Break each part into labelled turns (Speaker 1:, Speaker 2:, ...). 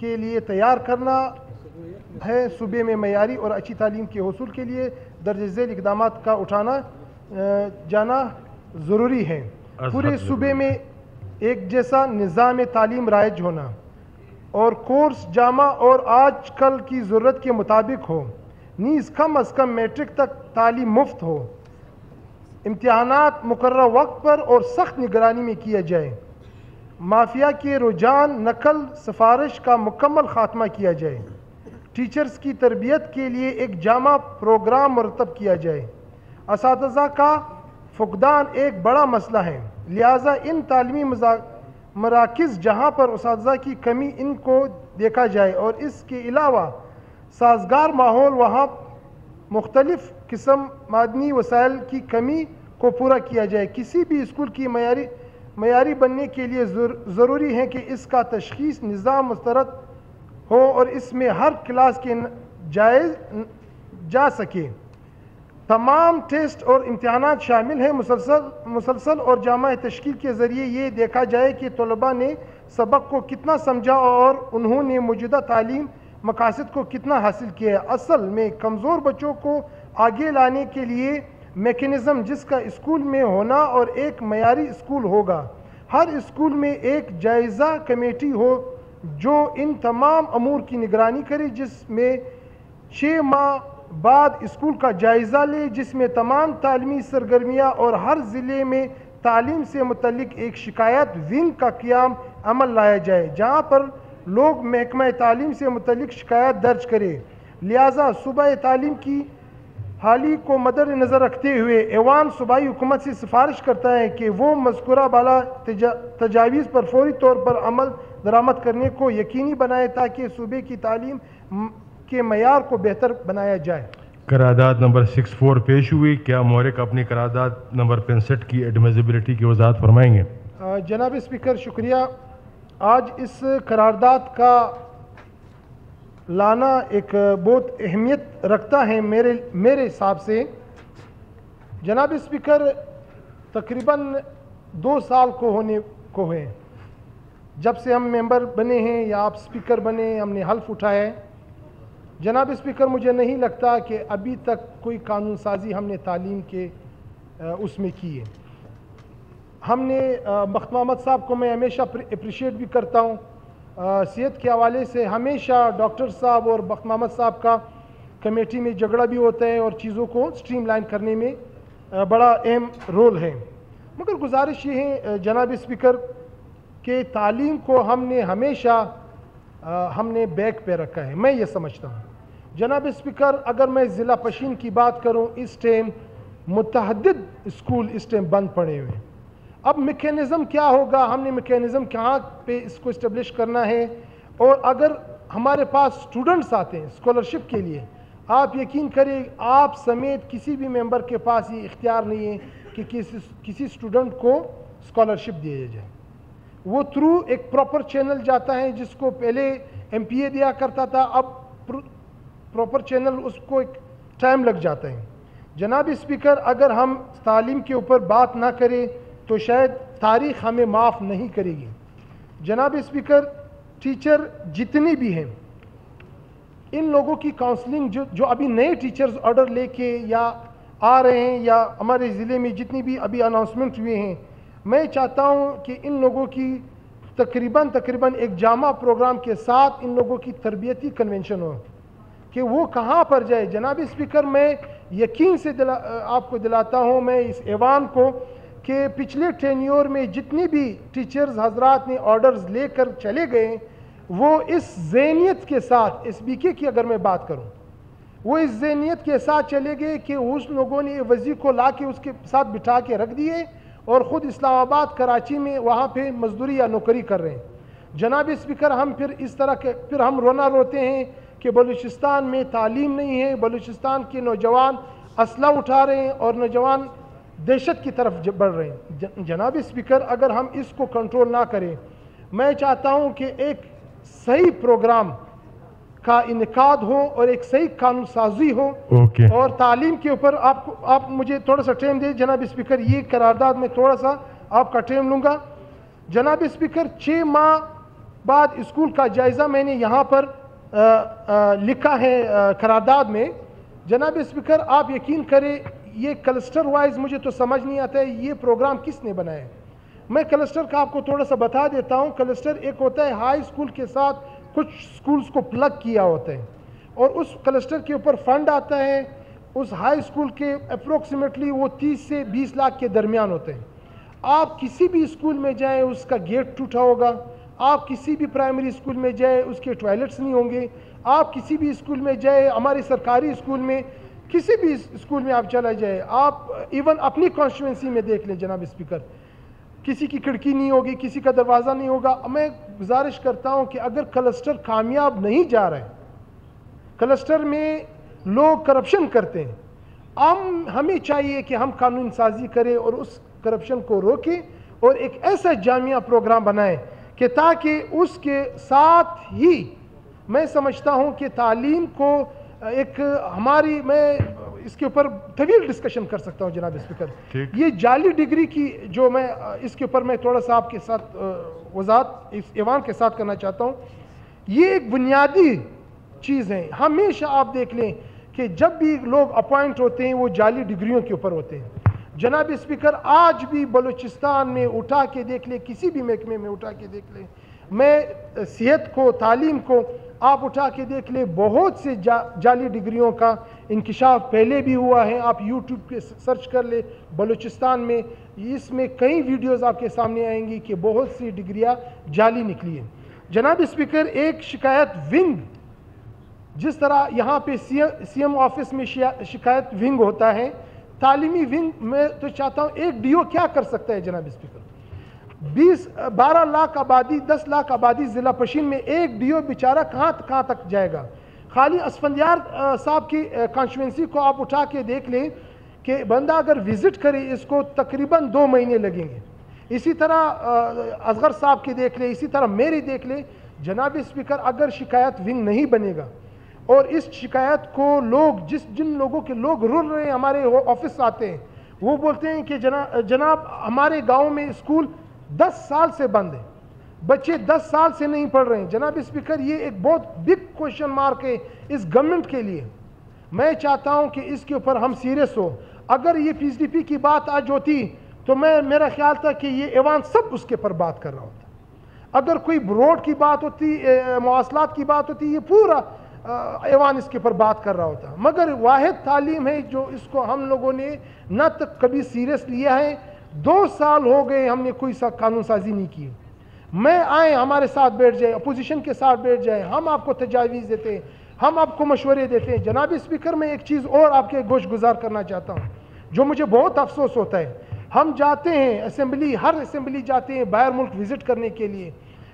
Speaker 1: के लिए तैयार करना है। सूबे में मयारी और अच्छी तालीम के हसूल के लिए दर्ज झेल इकदाम का उठाना जाना ज़रूरी है। पूरे सूबे में एक जैसा निज़ाम तालीम राइज होना और कोर्स जामा और आजकल की ज़रूरत के मुताबिक हो। नीज़ कम अज़ कम मैट्रिक तक तालीम मुफ्त हो। इम्तिहानात मुकर्रर वक्त पर और सख्त निगरानी में किया जाए। माफिया के रुझान नकल सिफारिश का मुकम्मल खात्मा किया जाए। टीचर्स की तरबियत के लिए एक जामा प्रोग्राम मुरतब किया जाए। असातिज़ा का फुकदान एक बड़ा मसला है, लिहाजा इन तालीमी मराकिज़ जहाँ पर असातिज़ा की कमी इनको देखा जाए और इसके अलावा साजगार माहौल वहाँ मुख्तलिफ़ किस्म मादनी वसाइल की कमी को पूरा किया जाए। किसी भी स्कूल की मयारी बनने के लिए ज़रूरी है कि इसका तशख़ीस निज़ाम मुस्तरद हो और इसमें हर क्लास के जायज़ जा सके। तमाम टेस्ट और इम्तिहानात शामिल हैं। मुसलसल और जामा तश्कील के ज़रिए ये देखा जाए कि तलबा ने सबक को कितना समझा और उन्होंने मौजूदा तालीम मकासद को कितना हासिल किया। असल में कमज़ोर बच्चों को आगे लाने के लिए मेकनिज़म जिसका स्कूल में होना और एक मयारी स्कूल होगा। हर स्कूल में एक जायज़ा कमेटी हो जो इन तमाम अमूर की निगरानी करे, जिसमें 6 माह बाद स्कूल का जायज़ा ले, जिसमें तमाम तालीमी सरगर्मियाँ और हर ज़िले में तालीम से मुतल्लिक एक शिकायत विंग का क़याम अमल लाया जाए, जहाँ पर लोग महकमा तालीम से मुतल्लिक शिकायत दर्ज करें। लिहाजा सूबाई तालीम की हाली को मद्देनज़र रखते हुए ऐवान सूबाई हुकूमत से सिफारिश करता है कि वो मज़कूरा बाला तजावीज़ पर फौरी तौर पर अमल दरामद करने को यकीनी बनाए ताकि सूबे की तालीम के मयार को बेहतर बनाया जाए।
Speaker 2: करारदाद नंबर 64 पेश हुई। क्या मोहरिक अपनी करारदाद नंबर 65 की एडमिसिबिलिटी की वजाहत फरमाएंगे?
Speaker 1: जनाब स्पीकर शुक्रिया। आज इस करारदाद का लाना एक बहुत अहमियत रखता है मेरे हिसाब से। जनाब स्पीकर, तकरीबन 2 साल को होने को है जब से हम मेंबर बने हैं या आप स्पीकर बने, हमने हल्फ उठाया है। जनाब स्पीकर, मुझे नहीं लगता कि अभी तक कोई कानून साजी हमने तालीम के उसमें की है। हमने बख्त मोहम्मद साहब को मैं हमेशा अप्रिशिएट भी करता हूँ। सेहत के हवाले से हमेशा डॉक्टर साहब और बख्त मोहम्मद साहब का कमेटी में झगड़ा भी होता है और चीज़ों को स्ट्रीमलाइन करने में बड़ा अहम रोल है। मगर गुजारिश ये है जनाब स्पीकर कि तालीम को हमने हमेशा हमने बैक पे रखा है, मैं ये समझता हूँ। जनाब स्पीकर, अगर मैं ज़िला पशीन की बात करूँ, इस टाइम मुतअद्दिद स्कूल इस टाइम बंद पड़े हुए हैं। अब मैकेनिज़्म क्या होगा, हमने मैकेनिज़्म कहाँ पे इसको इस्टेब्लिश करना है। और अगर हमारे पास स्टूडेंट्स आते हैं स्कॉलरशिप के लिए, आप यकीन करें आप समेत किसी भी मेंबर के पास ये इख्तियार नहीं है कि किसी स्टूडेंट को स्कॉलरशिप दिया जाए। वो थ्रू एक प्रॉपर चैनल जाता है, जिसको पहले MPA दिया करता था, अब प्रॉपर चैनल उसको एक टाइम लग जाता है। जनाब स्पीकर, अगर हम तालीम के ऊपर बात ना करें तो शायद तारीख़ हमें माफ़ नहीं करेगी। जनाब स्पीकर, टीचर जितने भी हैं, इन लोगों की काउंसलिंग जो अभी नए टीचर्स ऑर्डर लेके या आ रहे हैं या हमारे ज़िले में जितनी भी अभी अनाउंसमेंट हुए हैं, मैं चाहता हूं कि इन लोगों की तकरीबन एक जामा प्रोग्राम के साथ इन लोगों की तरबियती कन्वेंशन हो कि वो कहाँ पर जाए। जनाब स्पीकर, मैं यकीन से आपको दिलाता हूँ, मैं इस ऐवान को, कि पिछले टेन्योर में जितनी भी टीचर्स हजरात ने ऑर्डर्स लेकर चले गए, वो इस ज़हनियत के साथ, SBK की अगर मैं बात करूं, वो इस ज़हनियत के साथ चले गए कि उस लोगों ने वज़ीर को ला के उसके साथ बिठा के रख दिए और ख़ुद इस्लामाबाद कराची में वहाँ पे मजदूरी या नौकरी कर रहे हैं। जनाब स्पीकर, हम फिर इस तरह के फिर हम रोना रोते हैं कि बलूचिस्तान में तालीम नहीं है, बलूचिस्तान के नौजवान असला उठा रहे हैं और नौजवान दहशत की तरफ बढ़ रहे हैं। जनाब स्पीकर, अगर हम इसको कंट्रोल ना करें, मैं चाहता हूँ कि एक सही प्रोग्राम का इनेकाद हो और एक सही कानून साजी हो और तालीम के ऊपर आप मुझे थोड़ा सा टाइम दे जनाब स्पीकर। ये करारदाद में थोड़ा सा आपका टाइम लूँगा। जनाब स्पीकर, 6 माह बाद स्कूल का जायज़ा मैंने यहाँ पर लिखा है करारदाद में। जनाब स्पीकर, आप यकीन करें ये क्लस्टर वाइज मुझे तो समझ नहीं आता है ये प्रोग्राम किसने बनाया। मैं क्लस्टर का आपको थोड़ा सा बता देता हूँ। क्लस्टर एक होता है हाई स्कूल के साथ कुछ स्कूल्स को प्लग किया होता है और उस क्लस्टर के ऊपर फंड आता है। उस हाई स्कूल के अप्रोक्सीमेटली वो 30 से 20 लाख के दरमियान होते हैं। आप किसी भी स्कूल में जाएं उसका गेट टूटा होगा, आप किसी भी प्राइमरी स्कूल में जाए उसके टॉयलेट्स नहीं होंगे, आप किसी भी स्कूल में जाए, हमारे सरकारी स्कूल में, किसी भी स्कूल में आप चला जाए, आप इवन अपनी कॉन्स्टिट्यूंसी में देख लें जनाब स्पीकर, किसी की खिड़की नहीं होगी, किसी का दरवाज़ा नहीं होगा। मैं गुजारिश करता हूं कि अगर क्लस्टर कामयाब नहीं जा रहे, क्लस्टर में लोग करप्शन करते हैं, हमें चाहिए कि हम कानून साजी करें और उस करप्शन को रोकें और एक ऐसा जामिया प्रोग्राम बनाएं कि ताकि उसके साथ ही मैं समझता हूं कि तालीम को एक हमारी, मैं इसके ऊपर तवील डिस्कशन कर सकता हूं जनाब स्पीकर। ये जाली डिग्री की जो मैं इसके ऊपर मैं थोड़ा सा आपके साथ वजाहत इस ऐवान के साथ करना चाहता हूं। ये एक बुनियादी चीज़ है। हमेशा आप देख लें कि जब भी लोग अपॉइंट होते हैं वो जाली डिग्रियों के ऊपर होते हैं। जनाब स्पीकर, आज भी बलूचिस्तान में उठा के देख ले, किसी भी महकमे में उठा के देख ले, मैं सेहत को, तालीम को आप उठा के देख ले, बहुत से जाली डिग्रियों का इंकिशाफ पहले भी हुआ है। आप यूट्यूब पे सर्च कर ले बलूचिस्तान में, इसमें कई वीडियोस आपके सामने आएंगी कि बहुत सी डिग्रियां जाली निकली हैं। जनाब स्पीकर, एक शिकायत विंग, जिस तरह यहाँ पे सीएम ऑफिस में शिकायत विंग होता है, तालीमी विंग में तो चाहता हूँ एक डीओ क्या कर सकता है जनाब स्पीकर। 12 लाख आबादी, 10 लाख आबादी ज़िला पशीन में एक डीओ बेचारा कहाँ तक जाएगा। खाली असफंदियार साहब की कॉन्स्टिट्यूंसी को आप उठा के देख लें कि बंदा अगर विज़िट करे इसको तकरीबन 2 महीने लगेंगे। इसी तरह असगर साहब की देख ले, इसी तरह मेरी देख ले। जनाब स्पीकर, अगर शिकायत विंग नहीं बनेगा और इस शिकायत को लोग, जिन लोगों के लोग रुल रहे हैं, हमारे ऑफिस आते हैं, वो बोलते हैं कि जनाब हमारे गांव में स्कूल 10 साल से बंद है, बच्चे 10 साल से नहीं पढ़ रहे हैं। जनाब स्पीकर, ये एक बहुत बिग क्वेश्चन मार्क है इस गवर्नमेंट के लिए। मैं चाहता हूं कि इसके ऊपर हम सीरियस हो। अगर ये पीसीडीपी की बात आज होती तो मेरा ख्याल था कि ये ऐवान सब उसके पर बात कर रहा होता। अगर कोई रोड की बात होती, मवासलात की बात होती, ये पूरा ऐवान इसके ऊपर बात कर रहा होता। मगर वाहिद तालीम है जो इसको हम लोगों ने न तक कभी सीरियस लिया है। 2 साल हो गए हमने कोई सा कानून साजी नहीं की। मैं आए, हमारे साथ बैठ जाए, अपोजिशन के साथ बैठ जाए, हम आपको तजावीज़ देते हैं, हम आपको मशवरे देते हैं। जनाब स्पीकर, मैं एक चीज़ और आपके गोश गुजार करना चाहता हूँ जो मुझे बहुत अफसोस होता है। हम जाते हैं असेंबली, हर असेंबली जाते हैं बाहर मुल्क विज़िट करने के लिए,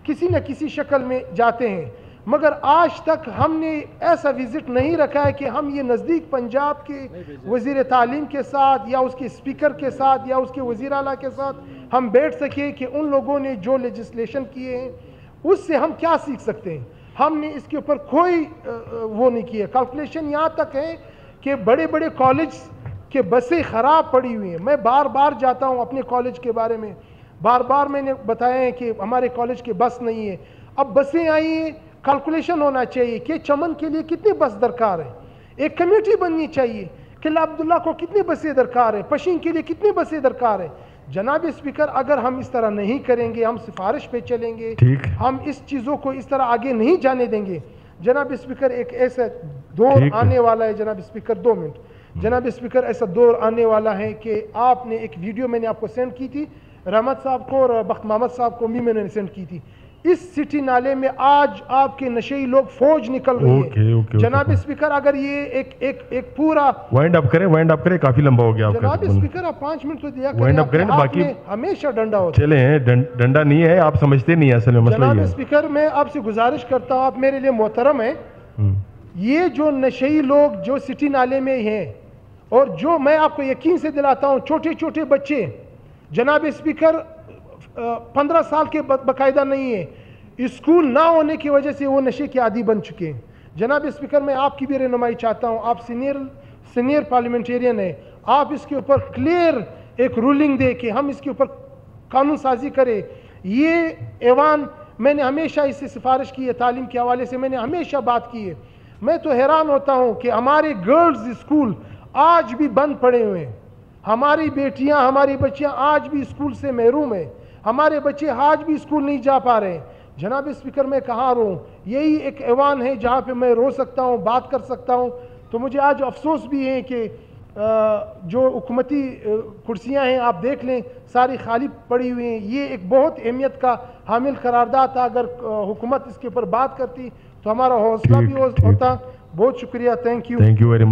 Speaker 1: किसी न किसी शक्ल में जाते हैं, मगर आज तक हमने ऐसा विज़िट नहीं रखा है कि हम ये नज़दीक पंजाब के वज़ीर तालीम के साथ या उसके स्पीकर के साथ या उसके वज़ीर आला के साथ हम बैठ सके कि उन लोगों ने जो लेजिस्लेशन किए हैं उससे हम क्या सीख सकते हैं। हमने इसके ऊपर कोई वो नहीं किया। कैलकुलेशन यहाँ तक है कि बड़े बड़े कॉलेज के बसें ख़राब पड़ी हुई हैं। मैं बार बार जाता हूँ अपने कॉलेज के बारे में, बार बार मैंने बताया है कि हमारे कॉलेज के बस नहीं है। अब बसें आई हैं, कैलकुलेशन होना चाहिए कि चमन के लिए कितनी बस दरकार है, एक कमेटी बननी चाहिए किला अब्दुल्ला को कितनी बसें दरकार है, पशीन के लिए कितनी बसें दरकार है। जनाब स्पीकर, अगर हम इस तरह नहीं करेंगे, हम सिफारिश पे चलेंगे, हम इस चीज़ों को इस तरह आगे नहीं जाने देंगे। जनाब स्पीकर, एक ऐसा दौर आने वाला है, जनाब स्पीकर 2 मिनट, जनाब स्पीकर ऐसा दौर आने वाला है कि आपने एक वीडियो मैंने आपको सेंड की थी, रहमत साहब को और बख्त मोहम्मद साहब को भी मैंने सेंड की थी। इस सिटी नाले में आज आपके नशेई लोग फौज निकल रही है। जनाब स्पीकर, अगर ये एक पूरा
Speaker 2: वाइंड अप करें, काफी लंबा हो गया आपका।
Speaker 1: जनाब स्पीकर, आप 5 मिनट तो दिया
Speaker 2: वाइंड अप करें, बाकी
Speaker 1: हमेशा डंडा होता
Speaker 2: चले हैं, डंडा नहीं है, आप समझते नहीं है असल में मसला ये है।
Speaker 1: जनाब स्पीकर, मैं आपसे गुजारिश करता हूँ, आप मेरे लिए मोहतरम है, ये जो नशेई लोग जो सिटी नाले में हैं और जो मैं आपको यकीन से दिलाता हूँ छोटे छोटे बच्चे, जनाब स्पीकर 15 साल के बाकायदा नहीं है, स्कूल ना होने की वजह से वो नशे के आदी बन चुके हैं। जनाब स्पीकर, मैं आपकी भी रहनुमाई चाहता हूँ, आप सीनियर पार्लियामेंटेरियन है, आप इसके ऊपर क्लियर एक रूलिंग दे कि हम इसके ऊपर कानून साजी करें। ये ऐवान मैंने हमेशा इससे सिफारिश की है, तालीम के हवाले से मैंने हमेशा बात की है। मैं तो हैरान होता हूँ कि हमारे गर्ल्स स्कूल आज भी बंद पड़े हुए हैं, हमारी बेटियां हमारी बच्चियां आज भी स्कूल से महरूम हैं, हमारे बच्चे आज भी स्कूल नहीं जा पा रहे हैं। जनाब स्पीकर, मैं कहाँ रोऊं? यही एक ऐवान है जहाँ पे मैं रो सकता हूँ, बात कर सकता हूँ। तो मुझे आज अफसोस भी है कि जो हुकूमती कुर्सियाँ हैं आप देख लें सारी खाली पड़ी हुई हैं। ये एक बहुत अहमियत का हामिल करारदाद था, अगर हुकूमत इसके ऊपर बात करती तो हमारा हौसला भी होता। बहुत शुक्रिया, thank you.
Speaker 2: Thank you very much.